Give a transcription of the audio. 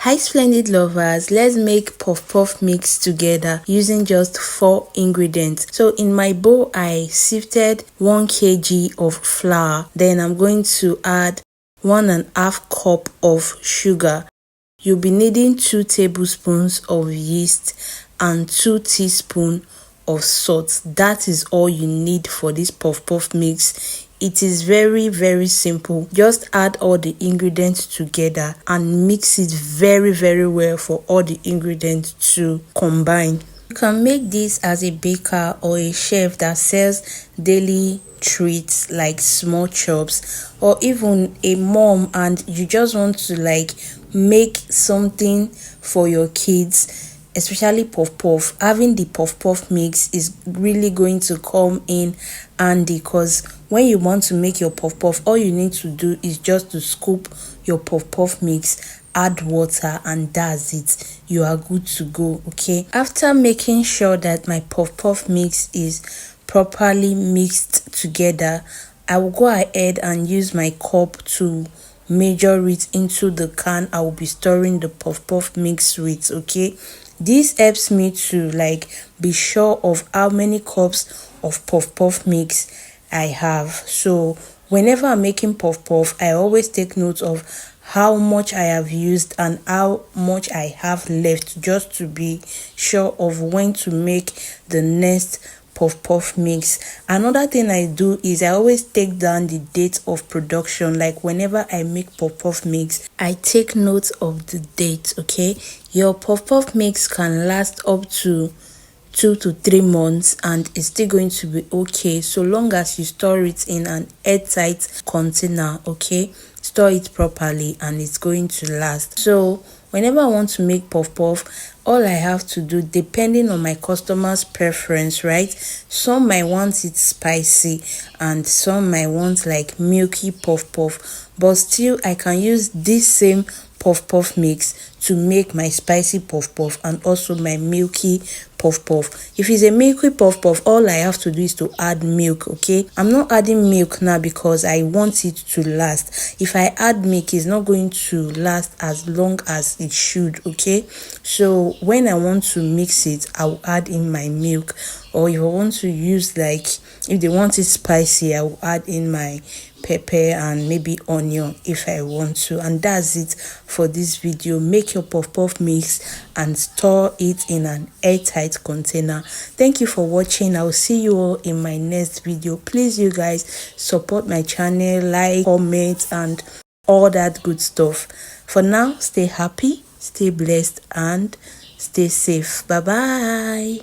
Hi splendid lovers, let's make puff puff mix together using just 4 ingredients. So in my bowl I sifted 1 kg of flour. Then I'm going to add 1.5 cup of sugar. You'll be needing 2 tablespoons of yeast and 2 teaspoons of salt. That is all you need for this puff puff mix. It is very simple. Just add all the ingredients together and mix it very well for all the ingredients to combine. You can make this as a baker or a chef that sells daily treats like small chops, or even a mom and you just want to make something for your kids, especially puff puff. Having the puff puff mix is really going to come in handy, because when you want to make your puff puff, all you need to do is just to scoop your puff puff mix, add water, and that's it. You are good to go. Okay, after making sure that my puff puff mix is properly mixed together, I will go ahead and use my cup to measure it into the can I will be storing the puff puff mix with. Okay, this helps me to be sure of how many cups of puff puff mix I have. So whenever I'm making puff puff, I always take note of how much I have used and how much I have left, just to be sure of when to make the next puff puff mix. Another thing I do is I always take down the date of production. Like whenever I make puff puff mix, I take note of the date. Okay, your puff puff mix can last up to 2 to 3 months and it's still going to be okay, so long as you store it in an airtight container. Okay, store it properly and it's going to last. So whenever I want to make puff puff, all I have to do, depending on my customer's preference, right? Some might want it spicy and some might want milky puff puff, but still I can use this same puff puff mix to make my spicy puff puff and also my milky puff puff. If it's a milky puff puff, all I have to do is to add milk. Okay, I'm not adding milk now because I want it to last. If I add milk, it's not going to last as long as it should. Okay, so when I want to mix it, I'll add in my milk. Or if I want to use if they want it spicy, I will add in my pepper and maybe onion if I want to. And that's it for this video. Make your puff puff mix and store it in an airtight container. Thank you for watching. I will see you all in my next video. Please, you guys, support my channel, like, comment, and all that good stuff. For now, stay happy, stay blessed, and stay safe. Bye bye.